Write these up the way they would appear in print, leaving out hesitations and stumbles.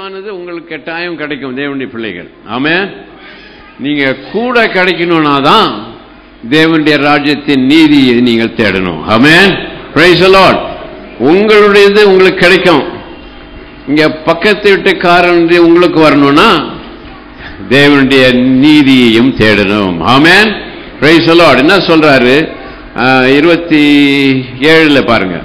தேவையானது உங்களுக்கு கட்டாயம் கிடைக்கும் தேவனுடைய பிள்ளைகள். ஆமென். நீங்க கூட கிடைக்கணும்னா தான் தேவனுடைய ராஜ்யத்தின் நீதியை நீங்கள் தேடணும். ஆமென். Praise the Lord. உங்களுடையது உங்களுக்கு கிடைக்கும். இங்க பக்கத்து வீட்டுக்காரன் உங்களுக்கு வரணும்னா தேவனுடைய நீதியையும் தேடணும். ஆமென். Praise the Lord. என்ன சொல்றாரு 27 பாருங்க.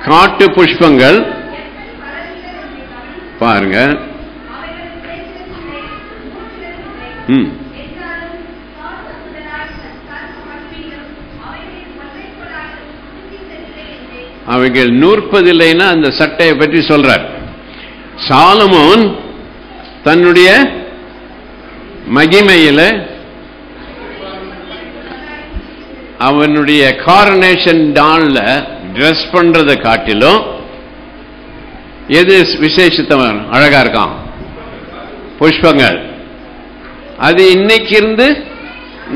காட்டு புஷ்பங்கள் பாருங்க. அவைகள் நூற்பதில்லைன்னா அந்த சட்டையை பற்றி சொல்றார். சாலமோன் தன்னுடைய மகிமையில அவனுடைய காரனேஷன் டான்ல ட்ரெஸ் பண்றதை காட்டிலும் எது விசேஷத்தவன் அழகா இருக்கான்? புஷ்பங்கள். அது இன்னைக்கு இருந்து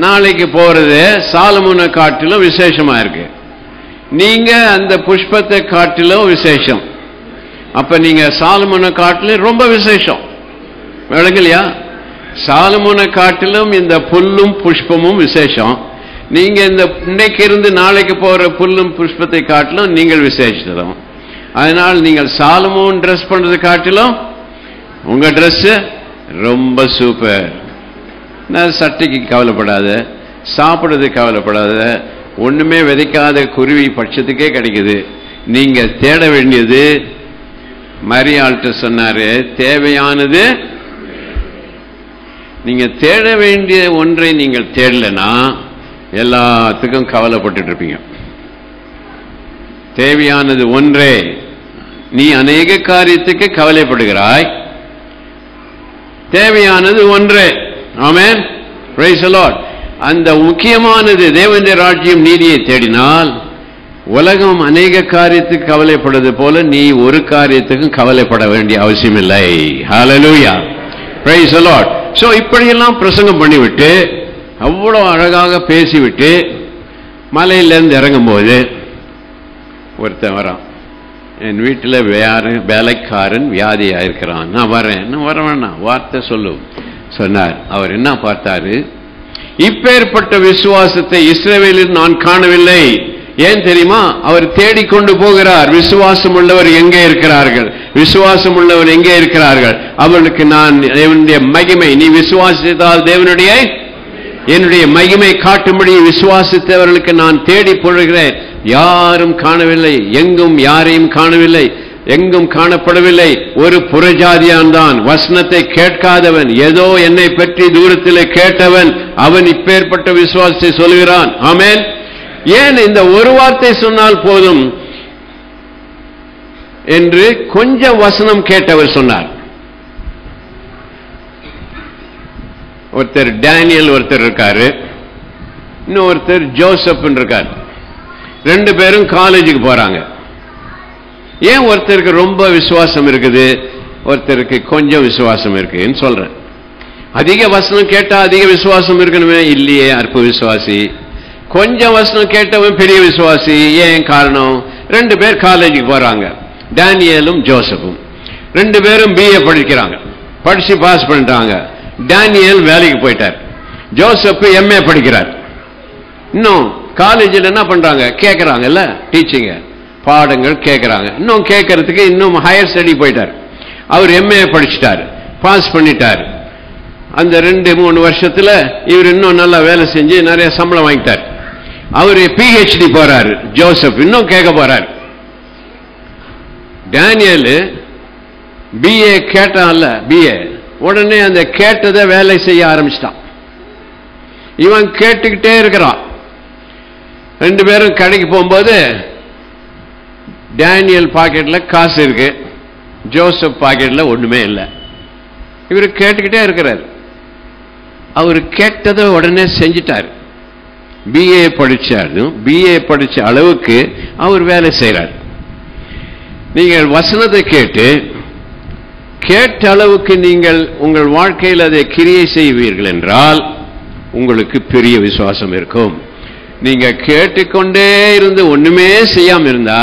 நாளைக்கு போறது சாலமோனை காட்டிலும் விசேஷமா இருக்கு. நீங்க அந்த புஷ்பத்தை காட்டிலும் விசேஷம். அப்ப நீங்க சாலமோனை காட்டிலும் ரொம்ப விசேஷம். விளங்கலையா? சாலமோனை காட்டிலும் இந்த புல்லும் புஷ்பமும் விசேஷம். நீங்க இந்த இன்னைக்கு இருந்து நாளைக்கு போற புல்லும் புஷ்பத்தை காட்டிலும் நீங்கள் விசேஷம். அதனால் நீங்கள் சாலமோன் ட்ரெஸ் பண்றது காட்டிலும் உங்க ட்ரெஸ் ரொம்ப சூப்பர். சட்டைக்கு கவலைப்படாத, சாப்பிடுறது கவலைப்படாத, ஒண்ணுமே விதைக்காத குருவி பட்சத்துக்கே கிடைக்குது. நீங்க தேட வேண்டியது மரியாள்கிட்ட சொன்னாரு, தேவையானது. நீங்க தேட வேண்டிய ஒன்றை நீங்கள் தேடலனா எல்லாத்துக்கும் கவலைப்பட்டு இருப்பீங்க. தேவையானது ஒன்றே. நீ அநேக காரியத்துக்கு கவலைப்படுகிறாய், தேவையானது ஒன்றே. ஆமென். Praise the Lord. அந்த முக்கியமானது தேவனுடைய ராஜ்யம் நீதியை தேடினால் உலகம் அநேக காரியத்துக்கு கவலைப்படுவது போல நீ ஒரு காரியத்துக்கும் கவலைப்பட வேண்டிய அவசியம் இல்லை. ஹல்லேலூயா. Praise the Lord. சோ இப்படியெல்லாம் பிரசங்கம் பண்ணிவிட்டு அவ்வளவு அழகாக பேசிவிட்டு மலையிலிருந்து இறங்கும் போது ஒருத்தன் வரான். என் வீட்டில் வேலைக்காரன் வியாதியா இருக்கிறான், நான் வரேன். வர வேணாம், வார்த்தை சொல்லு சொன்னார். அவர் என்ன பார்த்தாரு? இப்பேற்பட்ட விசுவாசத்தை இஸ்ரவேலில் நான் காணவில்லை. ஏன் தெரியுமா? அவர் தேடிக்கொண்டு போகிறார். விசுவாசம் உள்ளவர் எங்கே இருக்கிறார்கள்? விசுவாசம் உள்ளவர் எங்கே இருக்கிறார்கள்? அவர்களுக்கு நான் தேவனுடைய மகிமை, நீ விசுவாசித்தால் தேவனுடைய என்னுடைய மகிமை காட்டும்படி விசுவாசித்தவர்களுக்கு நான் தேடி போடுகிறேன். யாரும் காணவில்லை, எங்கும் யாரையும் காணவில்லை, எங்கும் காணப்படவில்லை. ஒரு புறஜாதியான் தான், வசனத்தை கேட்காதவன், ஏதோ என்னை பற்றி தூரத்தில் கேட்டவன், அவன் இப்பேற்பட்ட விசுவாசத்தை சொல்கிறான். ஆமென். ஏன் இந்த ஒரு வார்த்தை சொன்னால் போதும் என்று கொஞ்சம் வசனம் கேட்டவர் சொன்னார். ஒருத்தர் டேனியல் ஒருத்தர் இருக்காரு, இன்னொருத்தர் ஜோசப் இருக்கார். ரெண்டு பேரும் காலேஜுக்கு போறாங்க. ஏன் ஒருத்தருக்கு ரொம்ப விசுவாசம் இருக்குது, ஒருத்தருக்கு கொஞ்சம் விசுவாசம் இருக்குன்னு சொல்றேன். அதிக வசனம் கேட்டா அதிக விசுவாசம் இருக்கணுமே? இல்லையே, அற்ப விசுவாசி. கொஞ்சம் வசனம் கேட்டவன் பெரிய விசுவாசி. ஏன் காரணம்? ரெண்டு பேர் காலேஜுக்கு போறாங்க, டேனியலும் ஜோசப்பும். ரெண்டு பேரும் BA படிக்கிறாங்க, படிச்சு பாஸ் பண்ணிட்டாங்க. டேனியல் வேலைக்கு போயிட்டார், ஜோசப் MA படிக்கிறார். இன்னும் காலேஜில் என்ன பண்றாங்க? கேட்கறாங்கல்ல, டீச்சிங்க பாடங்கள் கேட்கறாங்க. இன்னும் கேட்கறதுக்கு இன்னும் ஹையர் ஸ்டடி போயிட்டார். அவர் MA படிச்சுட்டார், பாஸ் பண்ணிட்டார். அந்த 2-3 வருஷத்துல இவர் இன்னும் நல்லா வேலை செஞ்சு நிறைய சம்பளம் வாங்கிட்டார். அவரு PhD போறாரு, ஜோசப் இன்னும் கேட்க போறாரு. டேனியல் BA கேட்டான்ல, BA உடனே அந்த கேட்டதை வேலை செய்ய ஆரம்பிச்சிட்டான். இவன் கேட்டுக்கிட்டே இருக்கிறான். ரெண்டு பேரும் கடைக்கு போகும்போது டேனியல் பாக்கெட்ல காசு இருக்கு, ஜோசப் பாக்கெட்ல ஒண்ணுமே இல்லை. இவர் கேட்டுக்கிட்டே இருக்கிறார். அவர் கேட்டதை உடனே செஞ்சிட்டார். BA படிச்சாரு, BA படிச்ச அளவுக்கு அவர் வேலை செய்யறார். நீங்கள் வசனத்தை கேட்ட அளவுக்கு நீங்கள் உங்கள் வாழ்க்கையில் அதை கிரியை செய்வீர்கள் என்றால் உங்களுக்கு பெரிய விசுவாசம் இருக்கும். நீங்க கேட்டுக்கொண்டே இருந்து ஒண்ணுமே செய்யாம இருந்தா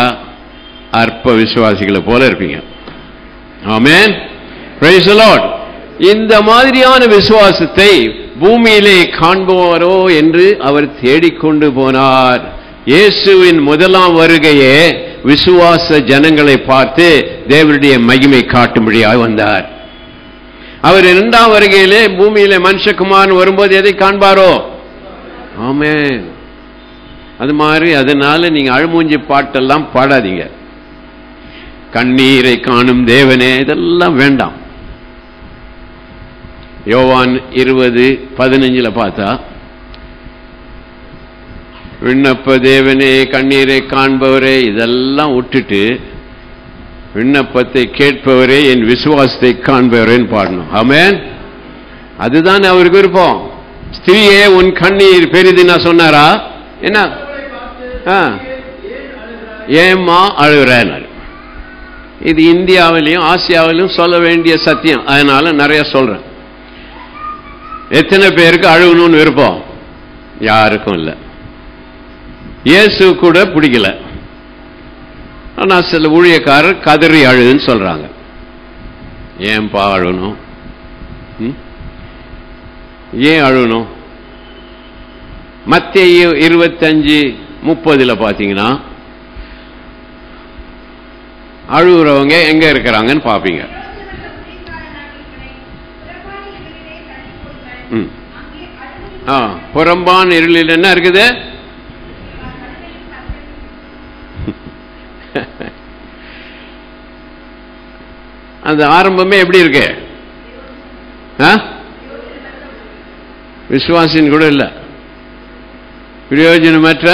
அற்ப விசுவாசிகளை போல இருப்பீங்க. ஆமென். Praise the Lord. இந்த மாதிரியான விசுவாசத்தை பூமியிலே காண்போரோ என்று அவர் தேடிக்கொண்டு போனார். இயேசுவின் முதலாம் வருகையே விசுவாச ஜனங்களை பார்த்து தேவனுடைய மகிமை காட்டும்படியாக வந்தார். அவர் இரண்டாம் வருகையிலே பூமியிலே மனுஷகுமாரன் வரும்போது எதை காண்பாரோ? ஆமென். அது மாதிரி அதனால நீங்க அழுமூஞ்சி பாட்டெல்லாம் பாடாதீங்க. கண்ணீரை காணும் தேவனே இதெல்லாம் வேண்டாம். யோவான் 20:15 பார்த்தா, விண்ணப்ப தேவனே கண்ணீரை காண்பவரே இதெல்லாம் விட்டுட்டு விண்ணப்பத்தை கேட்பவரே என் விசுவாசத்தை காண்பவரேன்னு பாடணும். ஆமென். அதுதான் அவருக்கு விருப்பம். ஸ்திரீயே உன் கண்ணீர் பெரிதுன்னா சொன்னாரா? என்ன ஏம்மா அழுகிறேன்? இது இந்தியாவிலையும் ஆசியாவிலும் சொல்ல வேண்டிய சத்தியம். அதனால நிறைய சொல்றேன். எத்தனை பேருக்கு அழுகணும்னு விருப்பம்? யாருக்கும் இல்லை. இயேசு கூட பிடிக்கல. ஆனா சில ஊழியக்காரர் கதறி அழுதுன்னு சொல்றாங்க. ஏன்பா அழுகணும்? ஏன் அழுகணும்? மத்தேயு 25:30 பாத்தீங்கன்னா அழுகுறவங்க எங்க இருக்கிறாங்கன்னு பாப்பீங்க. புறம்பான் இருளில் என்ன இருக்குது? அந்த ஆரம்பமே எப்படி இருக்கு? விசுவாசின் கூட இல்ல, பிரயோஜனமற்ற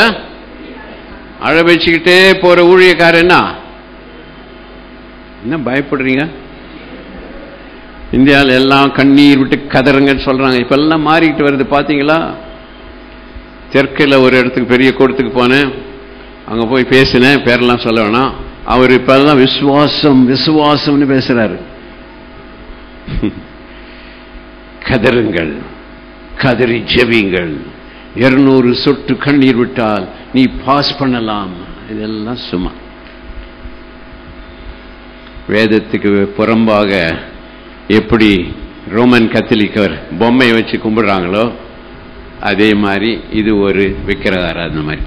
அழ வச்சுக்கிட்டே போற ஊழியக்காரன். என்ன பயப்படுறீங்க? இந்தியாவில் எல்லாம் கண்ணீர் விட்டு கதறுங்கன்னு சொல்றாங்க. இப்ப எல்லாம் மாறிக்கிட்டு வருது பாத்தீங்களா? தெற்கில் ஒரு இடத்துக்கு பெரிய கூட்டத்துக்கு போனேன். அங்க போய் பேசினேன். பேரெல்லாம் சொல்ல வேணாம். அவர் இப்பெல்லாம் விசுவாசம் விசுவாசம்னு பேசுறாரு. கதறுங்கள், கதறி ஜெபிங்கள். 200 சொட்டு கண்ணீர் விட்டால் நீ பாஸ் பண்ணலாம். இதெல்லாம் சும்மா வேதத்துக்கு புறம்பாக எப்படி ரோமன் கத்தோலிக்கர் பொம்மையை வச்சு கும்பிடுறாங்களோ அதே மாதிரி இது ஒரு விக்கிரக ஆராதனை மாதிரி.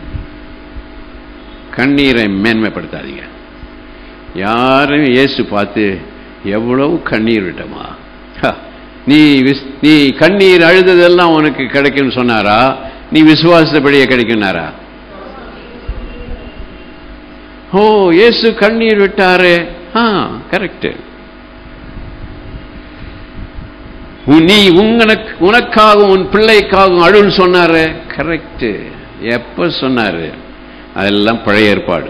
கண்ணீரை மேன்மைப்படுத்தாதீங்க. யாரும் இயேசு பார்த்து எவ்வளவு கண்ணீர் விட்டமா, நீ கண்ணீர் அழுததெல்லாம் உனக்கு கிடைக்கும் சொன்னாரா? நீ விசுவாசப்படியே கிடைக்கும்னாரா? ஓ, இயேசு கண்ணீர் விட்டாரு. கரெக்ட். நீ உனக்காகவும் உன் பிள்ளைக்காகவும் அழுன்னு சொன்னாரு. கரெக்ட். எப்ப சொன்னாரு? அதெல்லாம் பழைய ஏற்பாடு.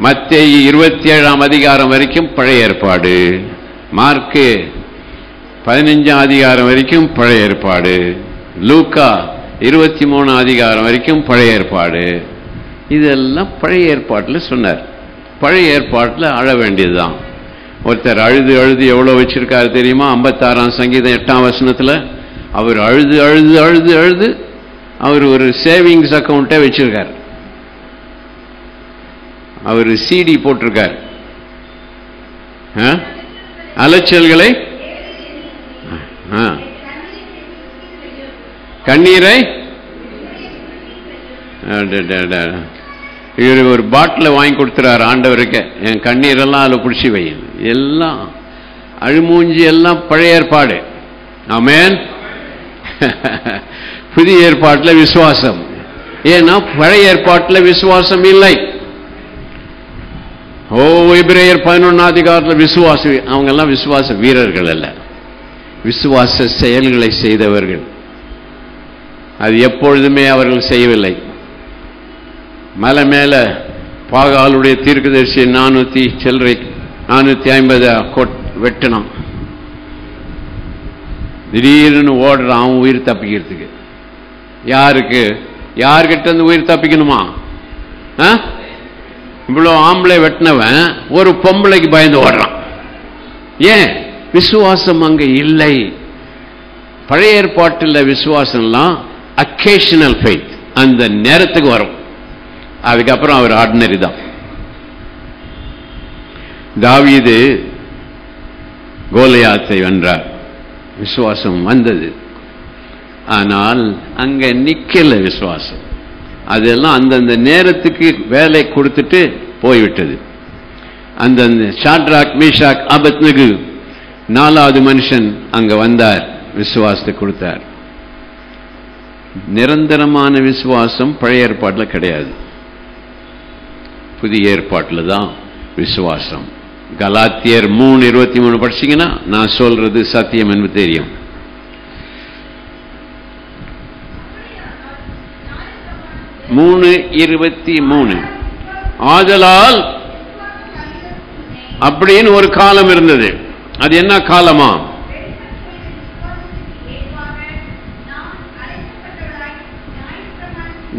மத்தேயு 27ஆம் அதிகாரம் வரைக்கும் பழைய ஏற்பாடு. மார்க்கு 15ஆம் அதிகாரம் வரைக்கும் பழைய ஏற்பாடு. லூக்கா 23ஆம் அதிகாரம் வரைக்கும் பழைய ஏற்பாடு. இதெல்லாம் பழைய ஏற்பாட்டில் சொன்னார். பழைய ஏற்பாட்டில் அழ வேண்டியதுதான். ஒருத்தர் அழுது அழுது எவ்வளவு வச்சிருக்காரு தெரியுமா? 56ஆம் சங்கீதம் 8ஆம் வசனத்துல அவர் அழுது அழுது அழுது அழுது அவர் ஒரு சேவிங்ஸ் அக்கௌண்ட்டே வச்சிருக்கார். அவர் சிடி போட்டிருக்கார். அலைச்சல்களை கண்ணீரை இவர் ஒரு பாட்டில் வாங்கி கொடுத்துறாரு ஆண்டவருக்கு. என் கண்ணீரெல்லாம் அதில் பிடிச்சி வை. எல்லாம் அழுமூஞ்சி எல்லாம் பழைய ஏற்பாடு. ஆமென். புதிய ஏற்பாட்டில் விசுவாசம். ஏன்னா பழைய ஏற்பாட்டில் விசுவாசம் இல்லை. எபிரேயர் 11ஆம் அதிகாரத்தில் விசுவாசம். அவங்க எல்லாம் விசுவாச வீரர்கள் அல்ல, விசுவாச செயல்களை செய்தவர்கள். அது எப்பொழுதுமே அவர்கள் செய்யவில்லை. மலை மேல பாகாலுடைய தீர்க்கதரிசி 450 வெட்டணும். திடீர்னு ஓடுறான் அவன் உயிர் தப்பிக்கிறதுக்கு. யாருக்கு? யார்கிட்ட இருந்து உயிர் தப்பிக்கணுமா? இவ்வளவு ஆம்பளை வெட்டினவன் ஒரு பொம்பளைக்கு பயந்து ஓடுறான். ஏன்? விசுவாசம் அங்க இல்லை. பழைய ஏற்பாட்டில் விசுவாசம்லாம் அக்கேஷனல் ஃபெய்த், அந்த நேரத்துக்கு வரும். அதுக்கப்புறம் அவர் ஆர்டினரி தான். தாவீது கோலியாத்தை வென்றார், விசுவாசம் வந்தது. ஆனால் அங்க நிக்கல விசுவாசம். அதெல்லாம் அந்தந்த நேரத்துக்கு வேலை கொடுத்துட்டு போய்விட்டது. அந்தந்த ஷாட்ராக், மீஷாக், ஆபத்நேகோ, 4வது மனுஷன் அங்க வந்தார், விசுவாசத்தை கொடுத்தார். நிரந்தரமான விசுவாசம் பழைய ஏற்பாட்டில் கிடையாது, புதிய ஏற்பாட்டில் தான் விசுவாசம். கலாத்தியர் 3:23 படிச்சீங்கன்னா நான் சொல்றது சத்தியம் என்று தெரியும். ஆதலால் அப்படின்னு ஒரு காலம் இருந்தது. அது என்ன காலமா?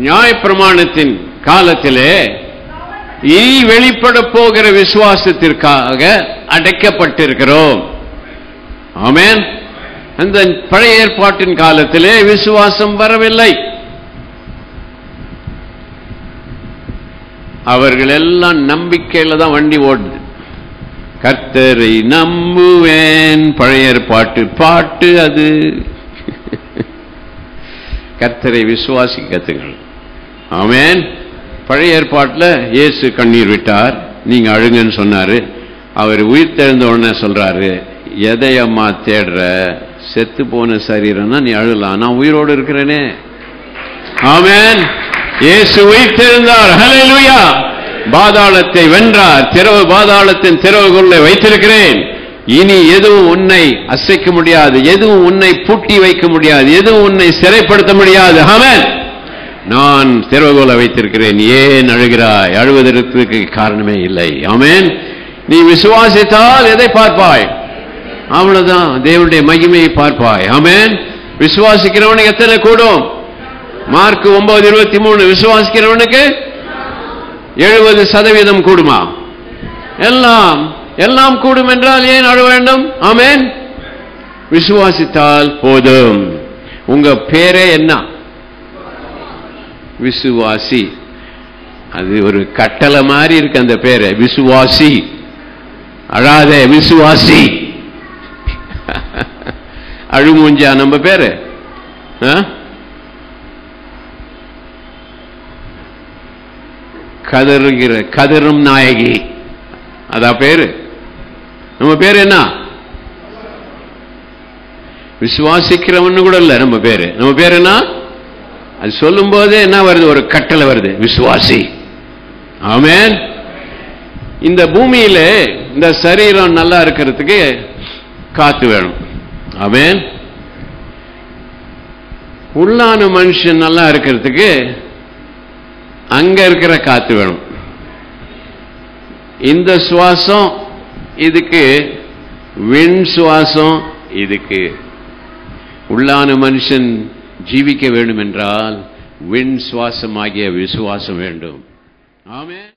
நியாயப்பிரமாணத்தின் காலத்திலே இனி வெளிப்பட போகிற விசுவாசத்திற்காக அடைக்கப்பட்டிருக்கிறோம். ஆமென். அந்த பழைய ஏற்பாட்டின் காலத்திலே விசுவாசம் வரவில்லை. அவர்கள் எல்லாம் நம்பிக்கையில தான் வண்டி ஓடுது. கர்த்தரை நம்புவேன், பழைய ஏற்பாட்டு பாட்டு அது. கர்த்தரை விசுவாசி கத்துங்கள். ஆமென். பழைய ஏற்பாட்டில் இயேசு கண்ணீர் விட்டார், நீங்க அழுங்கன்னு சொன்னாரு. அவர் உயிர் தெழுந்த உடனே சொல்றாரு, எதையம்மா தேடுற? செத்து போன சரீரம்னா நீ அழலாம், நான் உயிரோடு இருக்கிறேனே. ஆமென். இயேசு உயிர் தெழுந்தார். ஹல்லேலூயா. பாதாளத்தை வென்றார். பாதாளத்தின் திறவுகோலை வைத்திருக்கிறேன். இனி எதுவும் உன்னை அசைக்க முடியாது, எதுவும் உன்னை பூட்டி வைக்க முடியாது, எதுவும் உன்னை சிறைப்படுத்த முடியாது. ஆமென். நான் திறவுகோலை வைத்திருக்கிறேன். ஏன் அழுகிறாய்? அழுவதற்கு காரணமே இல்லை. ஆமென். நீ விசுவாசித்தால் எதை பார்ப்பாய்? அவ்வளவுதான், தேவனுடைய மகிமையை பார்ப்பாய். ஆமென். விசுவாசிக்கிறவனுக்கு எத்தனை கூடும்? மார்க் 9:23 விசுவாசிக்கிறவனுக்கு 70% கூடுமா? எல்லாம் கூடும் என்றால் ஏன் அழ வேண்டும்? ஆமென். விசுவாசித்தால் போதும். உங்க பேரே என்ன? விசுவாசி. அது ஒரு கட்டளை மாதிரி இருக்கு அந்த பேரு, விசுவாசி. அழாதே, விசுவாசி. அழுமூஞ்சா நம்ம பேரு? கதரும் நாயகி, அதான் பேரு. நம்ம பேரு என்ன? விசுவாசிக்கிறவன்னு கூட இல்ல நம்ம பேரு. நம்ம பேரு என்ன? அது சொல்லும் போதே என்ன வருது? ஒரு கட்டளை வருது, விசுவாசி. ஆமென். இந்த பூமியில இந்த சரீரம் நல்லா இருக்கிறதுக்கு காத்து வேணும். ஆமென். உள்ளான மனுஷன் நல்லா இருக்கிறதுக்கு அங்க இருக்கிற காத்து வேணும். இந்த சுவாசம் இதுக்கு, விண் சுவாசம் இதுக்கு. உள்ளான மனுஷன் ஜீவிக்க வேண்டும் என்றால் விண் சுவாசமாகிய விசுவாசம் வேண்டும். ஆமென்.